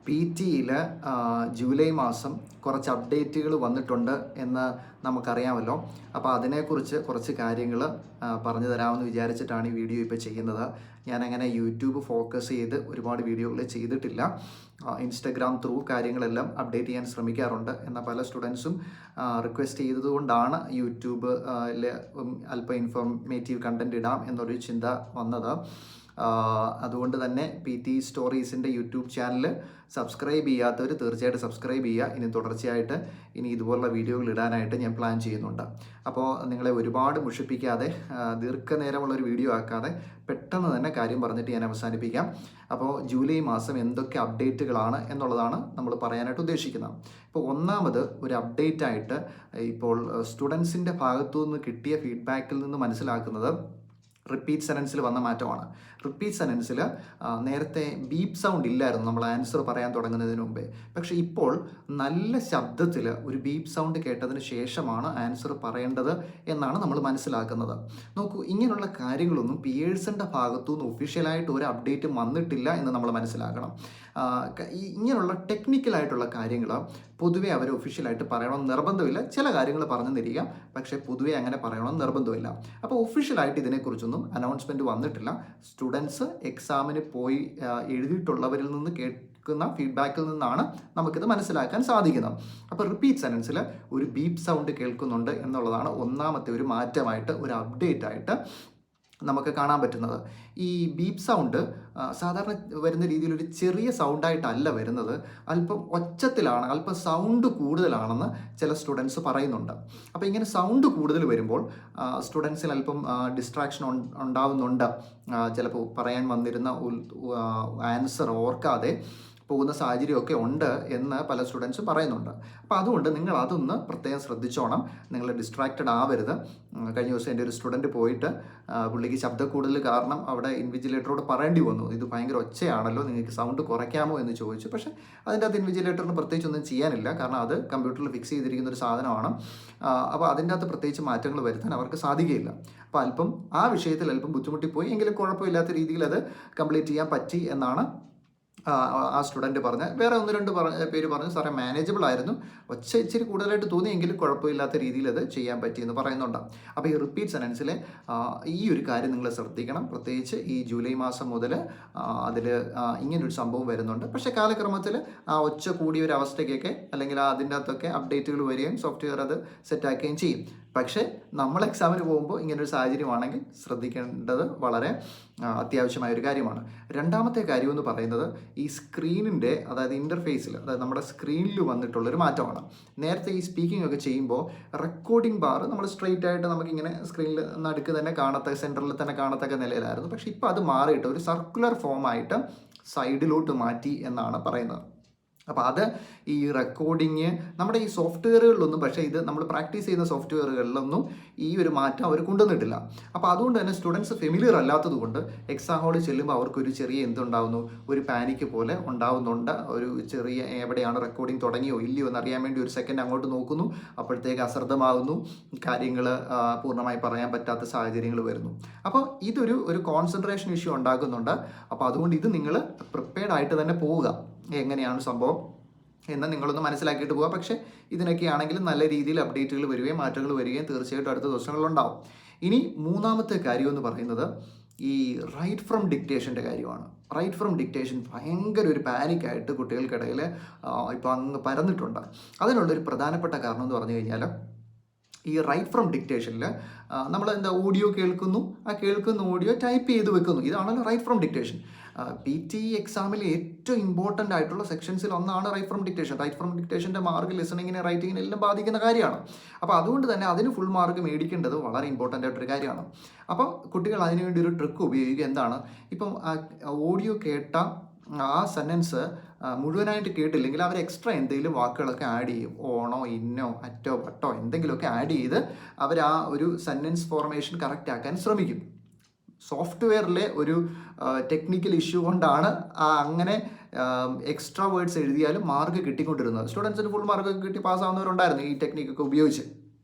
P ടിയിൽ July മാസം കുറച്ച് അപ്ഡേറ്റുകൾ വന്നിട്ടുണ്ട് എന്ന് നമുക്കറിയാമല്ലോ. അപ്പോൾ അതിനെക്കുറിച്ച് കുറച്ച് കാര്യങ്ങൾ പറഞ്ഞു തരാമെന്ന് വിചാരിച്ചിട്ടാണ് ഈ വീഡിയോ ഇപ്പോൾ ചെയ്യുന്നത്. ഞാനങ്ങനെ യൂട്യൂബ് ഫോക്കസ് ചെയ്ത് ഒരുപാട് വീഡിയോകൾ ചെയ്തിട്ടില്ല. ഇൻസ്റ്റഗ്രാം ത്രൂ കാര്യങ്ങളെല്ലാം അപ്ഡേറ്റ് ചെയ്യാൻ ശ്രമിക്കാറുണ്ട്. എന്നാൽ പല സ്റ്റുഡൻസും റിക്വസ്റ്റ് ചെയ്തതുകൊണ്ടാണ് യൂട്യൂബിൽ അല്പം ഇൻഫോർമേറ്റീവ് കണ്ടൻറ് ഇടാം എന്നൊരു ചിന്ത വന്നത്. അതുകൊണ്ട് തന്നെ പി ടി സ്റ്റോറീസിൻ്റെ യൂട്യൂബ് ചാനൽ സബ്സ്ക്രൈബ് ചെയ്യാത്തവർ തീർച്ചയായിട്ടും സബ്സ്ക്രൈബ് ചെയ്യുക. ഇനി തുടർച്ചയായിട്ട് ഇതുപോലുള്ള വീഡിയോകൾ ഇടാനായിട്ട് ഞാൻ പ്ലാൻ ചെയ്യുന്നുണ്ട്. അപ്പോൾ നിങ്ങളെ ഒരുപാട് മുഷിപ്പിക്കാതെ ദീർഘനേരമുള്ളൊരു വീഡിയോ ആക്കാതെ പെട്ടെന്ന് തന്നെ കാര്യം പറഞ്ഞിട്ട് ഞാൻ അവസാനിപ്പിക്കാം. അപ്പോൾ ജൂലൈ മാസം എന്തൊക്കെ അപ്ഡേറ്റുകളാണ് എന്നുള്ളതാണ് നമ്മൾ പറയാനായിട്ട് ഉദ്ദേശിക്കുന്നത്. ഇപ്പോൾ ഒന്നാമത് ഒരു അപ്ഡേറ്റ് ആയിട്ട് ഇപ്പോൾ സ്റ്റുഡൻസിൻ്റെ ഭാഗത്തു നിന്ന് കിട്ടിയ ഫീഡ്ബാക്കിൽ നിന്ന് മനസ്സിലാക്കുന്നത് റിപ്പീറ്റ് സെനൻസിൽ വന്ന മാറ്റമാണ്. റിപ്പീറ്റ് സെനൻസിൽ നേരത്തെ ബീപ്പ് സൗണ്ട് ഇല്ലായിരുന്നു നമ്മൾ ആൻസർ പറയാൻ തുടങ്ങുന്നതിന് മുമ്പേ. പക്ഷേ ഇപ്പോൾ നല്ല ശബ്ദത്തിൽ ഒരു ബീപ്പ് സൗണ്ട് കേട്ടതിന് ശേഷമാണ് ആൻസർ പറയേണ്ടത് എന്നാണ് നമ്മൾ മനസ്സിലാക്കുന്നത്. നോക്കൂ, ഇങ്ങനെയുള്ള കാര്യങ്ങളൊന്നും പിയേഴ്സിൻ്റെ ഭാഗത്തുനിന്ന് ഒഫീഷ്യലായിട്ട് ഒരു അപ്ഡേറ്റും വന്നിട്ടില്ല എന്ന് നമ്മൾ മനസ്സിലാക്കണം. ഇങ്ങനെയുള്ള ടെക്നിക്കലായിട്ടുള്ള കാര്യങ്ങൾ പൊതുവെ അവർ ഒഫീഷ്യലായിട്ട് പറയണമെന്ന് നിർബന്ധമില്ല. ചില കാര്യങ്ങൾ പറഞ്ഞു തരിക, പക്ഷേ പൊതുവെ അങ്ങനെ പറയണമെന്ന് നിർബന്ധമില്ല. അപ്പോൾ ഒഫീഷ്യലായിട്ട് ഇതിനെക്കുറിച്ചൊന്നും അനൗൺസ്മെൻറ്റ് വന്നിട്ടില്ല. സ്റ്റുഡൻസ് എക്സാമിന് പോയി എഴുതിയിട്ടുള്ളവരിൽ നിന്ന് കേൾക്കുന്ന ഫീഡ്ബാക്കിൽ നിന്നാണ് നമുക്കിത് മനസ്സിലാക്കാൻ സാധിക്കുന്നത്. അപ്പോൾ റിപ്പീറ്റ് സെനൻസിൽ ഒരു ബീപ്പ് സൗണ്ട് കേൾക്കുന്നുണ്ട് എന്നുള്ളതാണ് ഒന്നാമത്തെ ഒരു മാറ്റമായിട്ട്, ഒരു അപ്ഡേറ്റ് ആയിട്ട് നമുക്ക് കാണാൻ പറ്റുന്നത്. ഈ ബീപ്പ് സൗണ്ട് സാധാരണ വരുന്ന രീതിയിൽ ഒരു ചെറിയ സൗണ്ടായിട്ടല്ല വരുന്നത്, അല്പം ഒച്ചത്തിലാണ്, അല്പം സൗണ്ട് കൂടുതലാണെന്ന് ചില സ്റ്റുഡൻസ് പറയുന്നുണ്ട്. അപ്പോൾ ഇങ്ങനെ സൗണ്ട് കൂടുതൽ വരുമ്പോൾ സ്റ്റുഡൻസിന് അല്പം ഡിസ്ട്രാക്ഷൻ ഉണ്ടാവുന്നുണ്ട്. ചിലപ്പോൾ പറയാൻ വന്നിരുന്ന ആൻസർ ഓർക്കാതെ പോകുന്ന സാഹചര്യമൊക്കെ ഉണ്ട് എന്ന് പല സ്റ്റുഡൻസും പറയുന്നുണ്ട്. അപ്പോൾ അതുകൊണ്ട് നിങ്ങൾ അതൊന്ന് പ്രത്യേകം ശ്രദ്ധിച്ചോണം. നിങ്ങൾ ഡിസ്ട്രാക്റ്റഡ് ആവരുത്. കഴിഞ്ഞ ദിവസം എൻ്റെ ഒരു സ്റ്റുഡൻറ്റ് പോയിട്ട് പുള്ളിക്ക് ശബ്ദ കൂടുതൽ കാരണം അവിടെ ഇൻവിജിലേറ്ററോട് പറയേണ്ടി വന്നു, ഇത് ഭയങ്കര ഒച്ചയാണല്ലോ, നിങ്ങൾക്ക് സൗണ്ട് കുറയ്ക്കാമോ എന്ന് ചോദിച്ചു. പക്ഷേ അതിൻ്റെ അകത്ത് ഇൻവിജിലേറ്ററിന് പ്രത്യേകിച്ച് ഒന്നും ചെയ്യാനില്ല, കാരണം അത് കമ്പ്യൂട്ടറിൽ ഫിക്സ് ചെയ്തിരിക്കുന്ന ഒരു സാധനമാണ്. അപ്പോൾ അതിൻ്റെ അകത്ത് പ്രത്യേകിച്ച് മാറ്റങ്ങൾ വരുത്താൻ അവർക്ക് സാധിക്കുകയില്ല. അപ്പോൾ അല്പം ആ വിഷയത്തിൽ അല്പം ബുദ്ധിമുട്ടിപ്പോയി, എങ്കിലും കുഴപ്പമില്ലാത്ത രീതിയിൽ അത് കംപ്ലീറ്റ് ചെയ്യാൻ പറ്റി എന്നാണ് ആ സ്റ്റുഡൻറ്റ് പറഞ്ഞ്. വേറെ ഒന്ന് രണ്ട് പേര് പറഞ്ഞു, സാറേ മാനേജബിൾ ആയിരുന്നു, ഒച്ച ഇച്ചിരി കൂടുതലായിട്ട് തോന്നിയെങ്കിലും കുഴപ്പമില്ലാത്ത രീതിയിൽ അത് ചെയ്യാൻ പറ്റിയെന്ന് പറയുന്നുണ്ട്. അപ്പോൾ ഈ റിപ്പീറ്റ് സെനൻസിലെ ഈ ഒരു കാര്യം നിങ്ങൾ ശ്രദ്ധിക്കണം. പ്രത്യേകിച്ച് ഈ ജൂലൈ മാസം മുതൽ അതിൽ ഇങ്ങനൊരു സംഭവം വരുന്നുണ്ട്. പക്ഷേ കാലക്രമത്തിൽ ആ ഒച്ച കൂടിയ ഒരു അവസ്ഥയ്ക്കൊക്കെ അല്ലെങ്കിൽ അതിൻ്റെ അകത്തൊക്കെ അപ്ഡേറ്റുകൾ വരികയും സോഫ്റ്റ്വെയർ അത് സെറ്റാക്കുകയും ചെയ്യും. പക്ഷേ നമ്മൾ എക്സാമിന് പോകുമ്പോൾ ഇങ്ങനൊരു സാഹചര്യമാണെങ്കിൽ ശ്രദ്ധിക്കേണ്ടത് വളരെ അത്യാവശ്യമായ ഒരു കാര്യമാണ്. രണ്ടാമത്തെ കാര്യം എന്ന് പറയുന്നത് ഈ സ്ക്രീനിൻ്റെ, അതായത് ഇൻ്റർഫേസിൽ, അതായത് നമ്മുടെ സ്ക്രീനിൽ വന്നിട്ടുള്ളൊരു മാറ്റമാണ്. നേരത്തെ ഈ സ്പീക്കിംഗ് ഒക്കെ ചെയ്യുമ്പോൾ റെക്കോർഡിംഗ് ബാർ നമ്മൾ സ്ട്രെയിറ്റ് ആയിട്ട് നമുക്കിങ്ങനെ സ്ക്രീനിൽ നടുക്ക് തന്നെ സെൻറ്ററിൽ തന്നെ കാണത്തക്ക നിലയിലായിരുന്നു. പക്ഷേ ഇപ്പോൾ അത് മാറിയിട്ട് ഒരു സർക്കുലർ ഫോമായിട്ട് സൈഡിലോട്ട് മാറ്റി എന്നാണ് പറയുന്നത്. അപ്പോൾ അത് ഈ റെക്കോർഡിങ് നമ്മുടെ ഈ സോഫ്റ്റ്വെയറുകളിലൊന്നും, പക്ഷേ ഇത് നമ്മൾ പ്രാക്ടീസ് ചെയ്യുന്ന സോഫ്റ്റ്വെയറുകളിലൊന്നും ഈ ഒരു മാറ്റം അവർ കൊണ്ടുവന്നിട്ടില്ല. അപ്പോൾ അതുകൊണ്ട് തന്നെ സ്റ്റുഡൻസ് ഫെമിലിയർ അല്ലാത്തത് കൊണ്ട് എക്സാം ഹാളിൽ ചെല്ലുമ്പോൾ അവർക്കൊരു ചെറിയ എന്തുണ്ടാവുന്നു, ഒരു പാനിക്ക് പോലെ ഉണ്ടാവുന്നുണ്ട്. ഒരു ചെറിയ എവിടെയാണ് റെക്കോർഡിംഗ് തുടങ്ങിയോ ഇല്ലയോ എന്നറിയാൻ വേണ്ടി ഒരു സെക്കൻഡ് അങ്ങോട്ട് നോക്കുന്നു, അപ്പോഴത്തേക്ക് അശ്രദ്ധമാകുന്നു, കാര്യങ്ങൾ പൂർണ്ണമായി പറയാൻ പറ്റാത്ത സാഹചര്യങ്ങൾ വരുന്നു. അപ്പോൾ ഇതൊരു കോൺസെൻട്രേഷൻ ഇഷ്യൂ ഉണ്ടാക്കുന്നുണ്ട്. അപ്പോൾ അതുകൊണ്ട് ഇത് നിങ്ങൾ പ്രിപ്പയർഡ് ആയിട്ട് തന്നെ പോവുക, എങ്ങനെയാണ് സംഭവം എന്ന് നിങ്ങളൊന്ന് മനസ്സിലാക്കിയിട്ട് പോവുക. പക്ഷേ ഇതിനൊക്കെയാണെങ്കിലും നല്ല രീതിയിൽ അപ്ഡേറ്റുകൾ വരികയും മാറ്റങ്ങൾ വരികയും തീർച്ചയായിട്ടും അടുത്ത ദിവസങ്ങളിലുണ്ടാവും. ഇനി മൂന്നാമത്തെ കാര്യം എന്ന് പറയുന്നത് ഈ റൈറ്റ് ഫ്രം ഡിക്റ്റേഷൻ്റെ കാര്യമാണ്. റൈറ്റ് ഫ്രം ഡിക്റ്റേഷൻ ഭയങ്കര ഒരു പാനിക്കായിട്ട് കുട്ടികൾക്കിടയിൽ ഇപ്പോൾ അങ്ങ് പരന്നിട്ടുണ്ട്. അതിനുള്ളൊരു പ്രധാനപ്പെട്ട കാരണം എന്ന് പറഞ്ഞു കഴിഞ്ഞാൽ ഈ റൈറ്റ് ഫ്രം ഡിക്റ്റേഷനിൽ നമ്മൾ ഓഡിയോ കേൾക്കുന്നു, ആ കേൾക്കുന്ന ഓഡിയോ ടൈപ്പ് ചെയ്ത് വെക്കുന്നു. ഇതാണല്ലോ write from dictation. P T എക്സാമിൽ ഏറ്റവും ഇമ്പോർട്ടൻ്റ് ആയിട്ടുള്ള സെക്ഷൻസിൽ ഒന്നാണ് write from dictation. Write from ഡിക്റ്റേഷൻ്റെ മാർക്ക് ലിസണിങ്ങിനെ റൈറ്റിങ്ങിനെ എല്ലാം ബാധിക്കുന്ന കാര്യമാണ്. അപ്പോൾ അതുകൊണ്ട് തന്നെ അതിന് ഫുൾ മാർക്ക് മേടിക്കേണ്ടത് വളരെ ഇമ്പോർട്ടൻ്റ് ആയിട്ടൊരു കാര്യമാണ്. അപ്പോൾ കുട്ടികൾ അതിനുവേണ്ടി ഒരു ട്രിക്ക് ഉപയോഗിക്കുക. എന്താണ്, ഇപ്പം ഓഡിയോ കേട്ട ആ സെൻറ്റൻസ് മുഴുവനായിട്ട് കേട്ടില്ലെങ്കിൽ അവർ എക്സ്ട്രാ എന്തെങ്കിലും വാക്കുകളൊക്കെ ആഡ് ചെയ്യും. ഓണോ, ഇന്നോ, അറ്റോ, പട്ടോ എന്തെങ്കിലുമൊക്കെ ആഡ് ചെയ്ത് അവർ ആ ഒരു സെൻറ്റൻസ് ഫോർമേഷൻ കറക്റ്റ് ആക്കാൻ ശ്രമിക്കും. സോഫ്റ്റ്വെയറിലെ ഒരു ടെക്നിക്കൽ ഇഷ്യൂ കൊണ്ടാണ് അങ്ങനെ എക്സ്ട്രാ വേർഡ്സ് എഴുതിയാലും മാർക്ക് കിട്ടിക്കൊണ്ടിരുന്നത്. സ്റ്റുഡൻസിന് ഫുൾ മാർക്കൊക്കെ കിട്ടി പാസ്സാവുന്നവരുണ്ടായിരുന്നു ഈ ടെക്നിക്കൊക്കെ ഉപയോഗിച്ച്.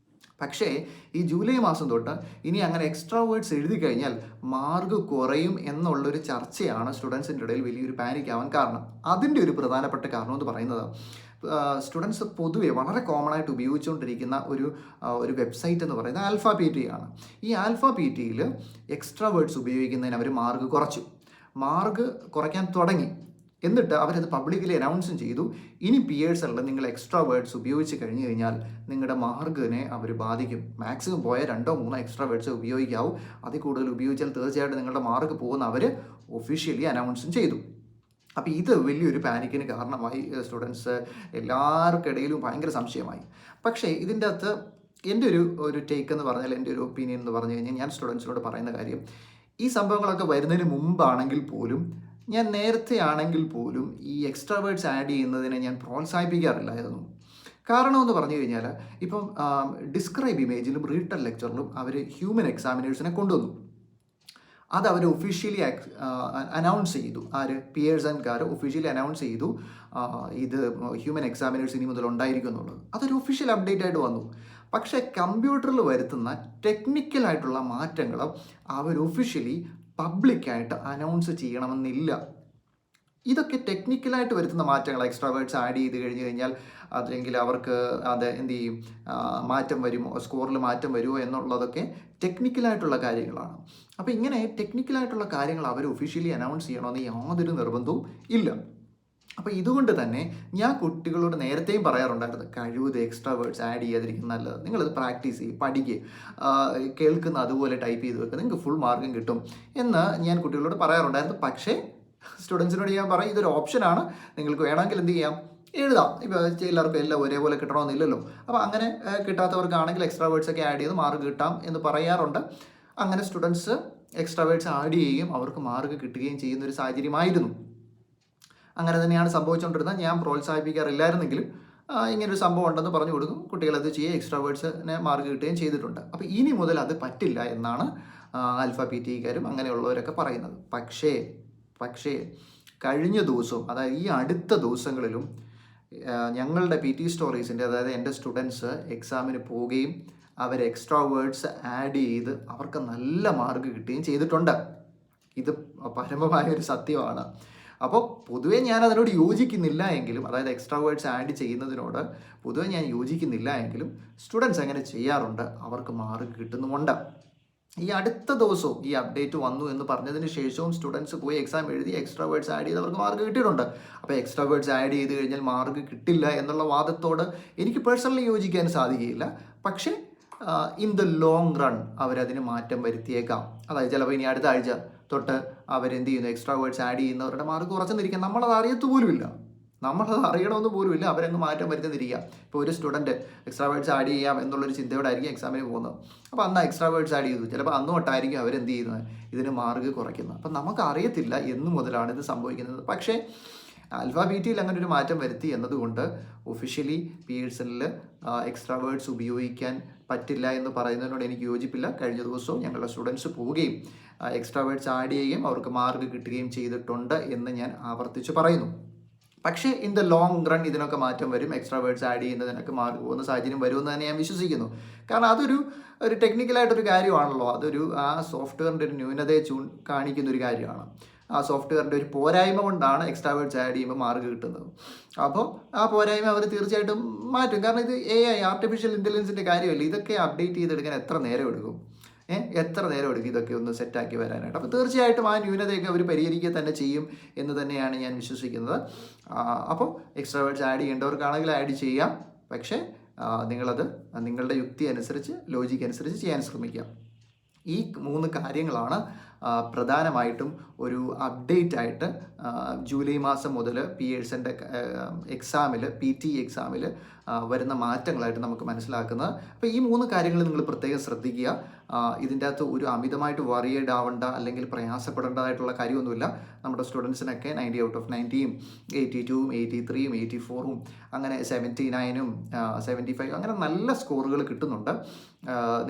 പക്ഷേ ഈ ജൂലൈ മാസം തൊട്ട് ഇനി അങ്ങനെ എക്സ്ട്രാ വേർഡ്സ് എഴുതി കഴിഞ്ഞാൽ മാർക്ക് കുറയും എന്നുള്ളൊരു ചർച്ചയാണ് സ്റ്റുഡൻസിൻ്റെ ഇടയിൽ വലിയൊരു പാനിക് ആവാൻ കാരണം. അതിൻ്റെ ഒരു പ്രധാനപ്പെട്ട കാരണം എന്ന് പറയുന്നത് സ്റ്റുഡൻസ് പൊതുവെ വളരെ കോമൺ ആയിട്ട് ഉപയോഗിച്ചുകൊണ്ടിരിക്കുന്ന ഒരു വെബ്സൈറ്റ് എന്ന് പറയുന്നത് ആൽഫ പി ടി ആണ്. ഈ ആൽഫ പി ടിയിൽ എക്സ്ട്രാ വേർഡ്സ് ഉപയോഗിക്കുന്നതിന് അവർ മാർക്ക് കുറയ്ക്കാൻ തുടങ്ങി. എന്നിട്ട് അവരത് പബ്ലിക്കലി അനൗൺസും ചെയ്തു. ഇനി പിയേഴ്സല്ല നിങ്ങൾ എക്സ്ട്രാ വേർഡ്സ് ഉപയോഗിച്ച് കഴിഞ്ഞ് കഴിഞ്ഞാൽ നിങ്ങളുടെ മാർക്കിനെ അവർ ബാധിക്കും. മാക്സിമം പോയ 2-3 എക്സ്ട്രാ വേർഡ്സ് ഉപയോഗിക്കാവൂ. അതിൽ കൂടുതൽ ഉപയോഗിച്ചാൽ തീർച്ചയായിട്ടും നിങ്ങളുടെ മാർക്ക് പോകുന്ന അവർ ഒഫീഷ്യലി അനൗൺസും ചെയ്തു. അപ്പോൾ ഇത് വലിയൊരു പാനിക്കിന് കാരണമായി. സ്റ്റുഡൻസ് എല്ലാവർക്കിടയിലും ഭയങ്കര സംശയമായി. പക്ഷേ ഇതിൻ്റെ അകത്ത് എൻ്റെ ഒരു ടേക്ക് എന്ന് പറഞ്ഞാൽ, എൻ്റെ ഒരു ഒപ്പീനിയൻ എന്ന് പറഞ്ഞു കഴിഞ്ഞാൽ, ഞാൻ സ്റ്റുഡൻസിനോട് പറയുന്ന കാര്യം, ഈ സംഭവങ്ങളൊക്കെ വരുന്നതിന് മുമ്പാണെങ്കിൽ പോലും, ഞാൻ നേരത്തെ ആണെങ്കിൽ പോലും ഈ എക്സ്ട്രാ വേർഡ്സ് ആഡ് ചെയ്യുന്നതിനെ ഞാൻ പ്രോത്സാഹിപ്പിക്കാറില്ലായിരുന്നു. കാരണം എന്ന് പറഞ്ഞു കഴിഞ്ഞാൽ, ഇപ്പം ഡിസ്ക്രൈബ് ഇമേജിലും റീട്ടൺ ലെക്ചറിലും അവർ ഹ്യൂമൻ എക്സാമിനേഴ്സിനെ കൊണ്ടുവന്നു. അത് അവർ ഒഫീഷ്യലി അനൗൺസ് ചെയ്തു. പിയേഴ്സൺകാർ ഒഫീഷ്യലി അനൗൺസ് ചെയ്തു ഇത് ഹ്യൂമൻ എക്സാമിനേഴ്സ് ഇനി മുതൽ ഉണ്ടായിരിക്കും എന്നുള്ളത്. അതൊരു ഒഫീഷ്യൽ അപ്ഡേറ്റ് ആയിട്ട് വന്നു. പക്ഷേ കമ്പ്യൂട്ടറിൽ വരുത്തുന്ന ടെക്നിക്കലായിട്ടുള്ള മാറ്റങ്ങൾ അവർ ഒഫീഷ്യലി പബ്ലിക്കായിട്ട് അനൗൺസ് ചെയ്യണമെന്നില്ല. ഇതൊക്കെ ടെക്നിക്കലായിട്ട് വരുത്തുന്ന മാറ്റങ്ങൾ, എക്സ്ട്രാ വേർഡ്സ് ആഡ് ചെയ്ത് കഴിഞ്ഞ് കഴിഞ്ഞാൽ അല്ലെങ്കിൽ അവർക്ക് അത് എന്ത് ചെയ്യും, മാറ്റം വരുമോ, സ്കോറിൽ മാറ്റം വരുമോ എന്നുള്ളതൊക്കെ ടെക്നിക്കലായിട്ടുള്ള കാര്യങ്ങളാണ്. അപ്പോൾ ഇങ്ങനെ ടെക്നിക്കലായിട്ടുള്ള കാര്യങ്ങൾ അവർ ഒഫീഷ്യലി അനൗൺസ് ചെയ്യണമെന്ന് യാതൊരു നിർബന്ധവും ഇല്ല. അപ്പോൾ ഇതുകൊണ്ട് തന്നെ ഞാൻ കുട്ടികളോട് നേരത്തെയും പറയാറുണ്ടായിരുന്നു, കഴിവത് എക്സ്ട്രാ വേർഡ്സ് ആഡ് ചെയ്യാതിരിക്കും നല്ലത്. നിങ്ങളത് പ്രാക്ടീസ് ചെയ്യും, പഠിക്കുക, കേൾക്കുന്ന അതുപോലെ ടൈപ്പ് ചെയ്ത് വെക്കുക, നിങ്ങൾക്ക് ഫുൾ മാർക്കും കിട്ടും എന്ന് ഞാൻ കുട്ടികളോട് പറയാറുണ്ടായിരുന്നു. പക്ഷേ സ്റ്റുഡൻസിനോട് ഞാൻ പറയും, ഇതൊരു ഓപ്ഷനാണ്, നിങ്ങൾക്ക് വേണമെങ്കിൽ എന്ത് ചെയ്യാം, എഴുതാം. ഇപ്പോൾ എല്ലാവർക്കും എല്ലാം ഒരേപോലെ കിട്ടണമെന്നില്ലല്ലോ. അപ്പോൾ അങ്ങനെ കിട്ടാത്തവർക്കാണെങ്കിൽ എക്സ്ട്രാ വേർഡ്സ് ഒക്കെ ആഡ് ചെയ്ത് മാർക്ക് കിട്ടാം എന്ന് പറയാറുണ്ട്. അങ്ങനെ സ്റ്റുഡൻസ് എക്സ്ട്രാ വേർഡ്സ് ആഡ് ചെയ്യുകയും അവർക്ക് മാർക്ക് കിട്ടുകയും ചെയ്യുന്നൊരു സാഹചര്യമായിരുന്നു. അങ്ങനെ തന്നെയാണ് സംഭവിച്ചുകൊണ്ടിരുന്നത്. ഞാൻ പ്രോത്സാഹിപ്പിക്കാറില്ലായിരുന്നെങ്കിലും ഇങ്ങനൊരു സംഭവം ഉണ്ടെന്ന് പറഞ്ഞു കൊടുക്കും, കുട്ടികളത് ചെയ്യുക, എക്സ്ട്രാ വേർഡ്സിന് മാർക്ക് കിട്ടുകയും ചെയ്തിട്ടുണ്ട്. അപ്പോൾ ഇനി മുതൽ അത് പറ്റില്ല എന്നാണ് ആൽഫ പി ടിക്കാരും അങ്ങനെയുള്ളവരൊക്കെ പറയുന്നത്. പക്ഷേ കഴിഞ്ഞ ദിവസവും, അതായത് ഈ അടുത്ത ദിവസങ്ങളിലും ഞങ്ങളുടെ പി ടി സ്റ്റോറീസിൻ്റെ, അതായത് എൻ്റെ സ്റ്റുഡൻസ് എക്സാമിന് പോവുകയും അവർ എക്സ്ട്രാ വേർഡ്സ് ആഡ് ചെയ്ത് അവർക്ക് നല്ല മാർക്ക് കിട്ടുകയും ചെയ്തിട്ടുണ്ട്. ഇത് പരമമായൊരു സത്യമാണ്. അപ്പോൾ പൊതുവേ ഞാൻ അതിനോട് യോജിക്കുന്നില്ല എങ്കിലും, അതായത് എക്സ്ട്രാ വേർഡ്സ് ആഡ് ചെയ്യുന്നതിനോട് പൊതുവെ ഞാൻ യോജിക്കുന്നില്ല എങ്കിലും സ്റ്റുഡൻസ് അങ്ങനെ ചെയ്യാറുണ്ട്, അവർക്ക് മാർക്ക് കിട്ടുന്നുമുണ്ട്. ഈ അടുത്ത ദിവസവും ഈ അപ്ഡേറ്റ് വന്നു എന്ന് പറഞ്ഞതിന് ശേഷവും സ്റ്റുഡൻസ് പോയി എക്സാം എഴുതി എക്സ്ട്രാ വേർഡ്സ് ആഡ് ചെയ്ത് അവർക്ക് മാർക്ക് കിട്ടിയിട്ടുണ്ട്. അപ്പോൾ എക്സ്ട്രാ വേർഡ്സ് ആഡ് ചെയ്ത് കഴിഞ്ഞാൽ മാർക്ക് കിട്ടില്ല എന്നുള്ള വാദത്തോട് എനിക്ക് പേഴ്സണലി യോജിക്കാൻ സാധിക്കുകയില്ല. പക്ഷേ ഇൻ ദ ലോങ് റൺ അവരതിന് മാറ്റം വരുത്തിയേക്കാം. അതായത് ചിലപ്പോൾ ഇനി അടുത്ത ആഴ്ച തൊട്ട് അവരെന്ത് ചെയ്യുന്നു, എക്സ്ട്രാ വേർഡ്സ് ആഡ് ചെയ്യുന്നവരുടെ മാർക്ക് കുറച്ചെന്നിരിക്കാം. നമ്മളത് അറിയണമെന്ന് പോലുമില്ല, അവരങ്ങ് മാറ്റം വരുത്തുന്നിരിക്കുക. ഇപ്പോൾ ഒരു സ്റ്റുഡൻറ്റ് എക്സ്ട്രാ വേർഡ്സ് ആഡ് ചെയ്യാം എന്നുള്ളൊരു ചിന്തയോടായിരിക്കും എക്സാമിന് പോകുന്നത്. അപ്പോൾ അന്ന് എക്സ്ട്രാ വേർഡ്സ് ആഡ് ചെയ്തു, ചിലപ്പോൾ അന്ന് തൊട്ടായിരിക്കും അവരെന്ത് ചെയ്യുന്നത്, ഇതിന് മാർക്ക് കുറയ്ക്കുന്നത്. അപ്പം നമുക്കറിയത്തില്ല എന്ന് മുതലാണ് ഇത് സംഭവിക്കുന്നത്. പക്ഷേ ആൽഫ ബി ടിയിൽ അങ്ങനെ ഒരു മാറ്റം വരുത്തി എന്നതുകൊണ്ട് ഒഫീഷ്യലി പിയേഴ്സണിൽ എക്സ്ട്രാ വേർഡ്സ് ഉപയോഗിക്കാൻ പറ്റില്ല എന്ന് പറയുന്നതിനോട് എനിക്ക് യോജിപ്പില്ല. കഴിഞ്ഞ ദിവസവും ഞങ്ങളുടെ സ്റ്റുഡൻസ് പോവുകയും എക്സ്ട്രാ വേർഡ്സ് ആഡ് ചെയ്യുകയും അവർക്ക് മാർക്ക് കിട്ടുകയും ചെയ്തിട്ടുണ്ട് എന്ന് ഞാൻ ആവർത്തിച്ച് പറയുന്നു. പക്ഷേ ഇൻ ദ ലോങ് റൺ ഇതിനൊക്കെ മാറ്റം വരും. എക്സ്ട്രാ വേർഡ്സ് ആഡ് ചെയ്യുന്നതിനൊക്കെ മാർക്ക് പോകുന്ന സാഹചര്യം വരുമെന്ന് തന്നെ ഞാൻ വിശ്വസിക്കുന്നു. കാരണം അതൊരു ടെക്നിക്കലായിട്ടൊരു കാര്യമാണല്ലോ. ആ സോഫ്റ്റ്വെയറിൻ്റെ ഒരു ന്യൂനതയെ കാണിക്കുന്നൊരു കാര്യമാണ്. ആ സോഫ്റ്റ്വെയറിൻ്റെ ഒരു പോരായ്മ കൊണ്ടാണ് എക്സ്ട്രാ വേർഡ്സ് ആഡ് ചെയ്യുമ്പോൾ മാർക്ക് കിട്ടുന്നത്. അപ്പോൾ ആ പോരായ്മ അവർ തീർച്ചയായിട്ടും മാറ്റും. കാരണം ഇത് AI ആർട്ടിഫിഷ്യൽ ഇൻ്റലിജൻസിൻ്റെ കാര്യമല്ല. ഇതൊക്കെ അപ്ഡേറ്റ് ചെയ്തെടുക്കാൻ എത്ര നേരം എടുക്കും ഇതൊക്കെ ഒന്ന് സെറ്റാക്കി വരാനായിട്ട്. അപ്പോൾ തീർച്ചയായിട്ടും ആ ന്യൂനതയൊക്കെ അവർ പരിഹരിക്കുക തന്നെ ചെയ്യും എന്ന് തന്നെയാണ് ഞാൻ വിശ്വസിക്കുന്നത്. അപ്പോൾ എക്സ്ട്രാ വേർഡ്സ് ആഡ് ചെയ്യേണ്ടവർക്കാണെങ്കിൽ ആഡ് ചെയ്യാം. പക്ഷേ നിങ്ങളത് നിങ്ങളുടെ യുക്തി അനുസരിച്ച്, ലോജിക്ക് അനുസരിച്ച് ചെയ്യാൻ ശ്രമിക്കുക. ഈ 3 കാര്യങ്ങളാണ് പ്രധാനമായിട്ടും ഒരു അപ്ഡേറ്റ് ആയിട്ട് ജൂലൈ മാസം മുതൽ പിയേഴ്സൻ്റെ എക്സാമിൽ, PT എക്സാമിൽ വരുന്ന മാറ്റങ്ങളായിട്ട് നമുക്ക് മനസ്സിലാക്കുന്നത്. അപ്പോൾ ഈ 3 കാര്യങ്ങൾ നിങ്ങൾ പ്രത്യേകം ശ്രദ്ധിക്കുക. ഇതിൻ്റെ അകത്ത് ഒരു അമിതമായിട്ട് വറിയേഡ് ആവേണ്ട അല്ലെങ്കിൽ പ്രയാസപ്പെടേണ്ടതായിട്ടുള്ള കാര്യമൊന്നുമില്ല. നമ്മുടെ സ്റ്റുഡൻസിനൊക്കെ 90 ഔട്ട് ഓഫ് 90, 82, 83, 84, അങ്ങനെ 79, 75 അങ്ങനെ നല്ല സ്കോറുകൾ കിട്ടുന്നുണ്ട്.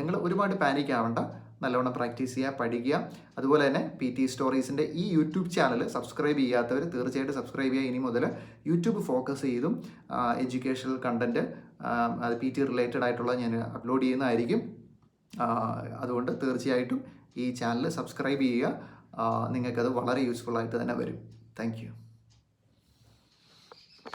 നിങ്ങൾ ഒരുപാട് പാനിക് ആവേണ്ട. നല്ലവണ്ണം പ്രാക്ടീസ് ചെയ്യുക, പഠിക്കുക. അതുപോലെ തന്നെ PT സ്റ്റോറീസിൻ്റെ ഈ യൂട്യൂബ് ചാനൽ സബ്സ്ക്രൈബ് ചെയ്യാത്തവർ തീർച്ചയായിട്ടും സബ്സ്ക്രൈബ് ചെയ്യുക. ഇനി മുതൽ യൂട്യൂബ് ഫോക്കസ് ചെയ്തും എഡ്യൂക്കേഷണൽ കണ്ടൻറ്റ് അത് PT റിലേറ്റഡ് ആയിട്ടുള്ള ഞാൻ അപ്ലോഡ് ചെയ്യുന്നതായിരിക്കും. അതുകൊണ്ട് തീർച്ചയായിട്ടും ഈ ചാനൽ സബ്സ്ക്രൈബ് ചെയ്യുക. നിങ്ങൾക്കത് വളരെ യൂസ്ഫുൾ ആയിട്ട് തന്നെ വരും. Thank you.